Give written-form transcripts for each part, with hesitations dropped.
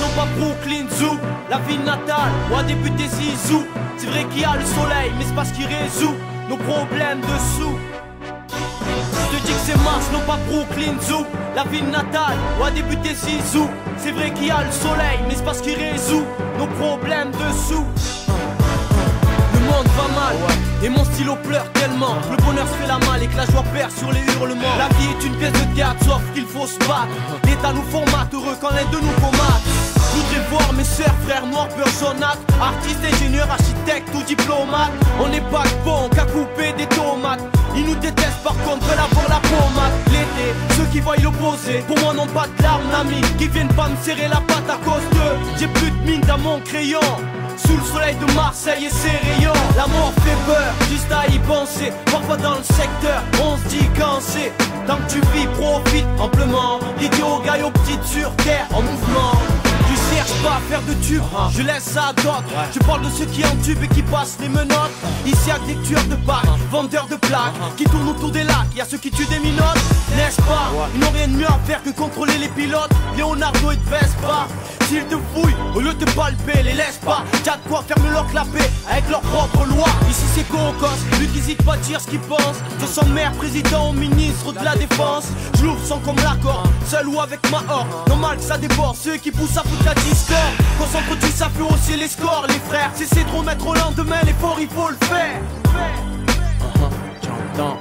non pas Brooklyn Zoo. La ville natale, ou à début des Zizou. C'est vrai qu'il y a le soleil, mais c'est pas ce qui résout nos problèmes de sous. Je te dis que c'est Mars, non pas Brooklyn Zoo. La ville natale, ou à début des Zizou. C'est vrai qu'il y a le soleil, mais c'est pas ce qui résout nos problèmes de sous. Le monde va mal, et mon stylo pleure tellement que le bonheur se fait la malle et que la joie perd sur les hurlements. La vie est une pièce de théâtre, sauf qu'il faut se battre. L'État nous formate, heureux quand l'un de nous commate. Je voudrais voir mes sœurs, frères noirs, beurre jaunâtre, artistes, ingénieurs, architectes ou diplomates. On n'est pas bon qu'à couper des tomates. Ils nous détestent par contre, veulent avoir la pommade. L'été, ceux qui voient l'opposé, pour moi n'ont pas de larmes d'amis, qui viennent pas me serrer la patte à cause d'eux. J'ai plus de mine dans mon crayon. Sous le soleil de Marseille et ses rayons. La mort fait peur, juste à y penser. Parfois dans le secteur, on se dit quand c'est. Tant que tu vis, profite amplement. L'idiot gagne aux petites sur terre, en mouvement. Tu cherches pas à faire de tube, je laisse ça à d'autres. Je parle de ceux qui entubent et qui passent les menottes. Ici y'a des tueurs de packs, vendeurs de plaques, qui tournent autour des lacs, y'a ceux qui tuent des minottes. N'est-ce pas, ils n'ont rien de mieux à faire que contrôler les pilotes. Leonardo et de Vespa, s'ils te fouillent, au lieu de te palper, les laisse pas. Y'a de quoi fermer leur clapet avec leur propre loi. Ici c'est Cocos, lui qui hésite pas à dire ce qu'il pense. De son maire, président ou ministre de la défense. Je l'ouvre sans comme l'accord, seul ou avec ma horde. Normal que ça déborde, ceux qui poussent à foutre la discorde. Concentre-tu, ça fait aussi les scores, les frères. Si c'est trop mettre au lendemain, l'effort il faut le faire. J'entends.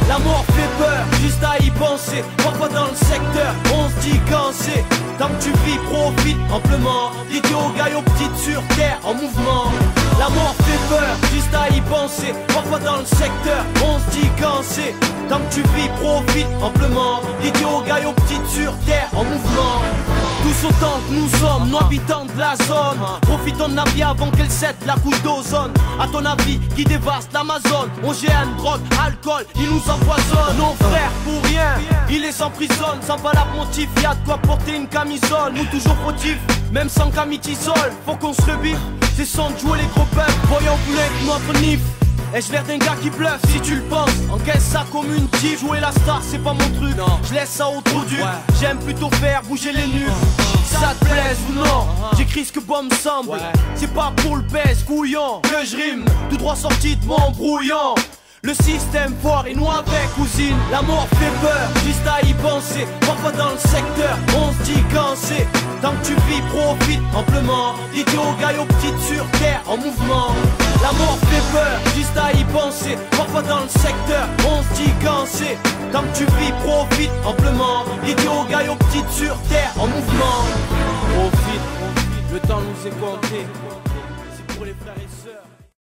La mort fait peur, juste à y penser. Parfois dans le secteur, on se dit quand c'est. Tant que tu vis, profite amplement. L'idiot gagne aux petites sur terre, en mouvement. La mort fait peur, juste à y penser. Parfois dans le secteur, on se dit quand c'est. Tant que tu vis, profite amplement. L'idiot gagne aux petites sur terre, en mouvement. Tous autant que nous sommes, nous habitants de la zone. Profitons de la vie avant qu'elle cède la couche d'ozone. À ton avis, qui dévaste l'Amazone. OGM, drogue, alcool, ils nous empoisonnent. Nos frères pour rien, ils les emprisonnent. Sans valable motif, y'a de quoi porter une camisole. Nous toujours fautifs, même sans camitisole. Faut qu'on se rebiffe, c'est sans de jouer les gros peuples. Voyons poulet avec notre nif. Ai-je l'air d'un gars qui bluffe si tu le penses? Encaisse ça comme une tige. Jouer la star c'est pas mon truc, je laisse ça au trou dur. J'aime plutôt faire bouger les nuls. Ça te plaise ou non, j'écris ce que bon me semble. C'est pas pour le baisse couillon que je rime, tout droit sorti de mon brouillon. Le système fort et nous avec cousine. La mort fait peur, juste à y penser. Parfois dans le secteur, on se dit quand c'est. Tant que tu vis, profite amplement. L'idiot gagne aux petites sur terre, en mouvement. La mort fait peur, juste à y penser. Parfois dans le secteur, on se dit quand c'est. Tant que tu vis, profite amplement. L'idiot gagne aux petites sur terre, en mouvement. Profite, le temps nous est compté.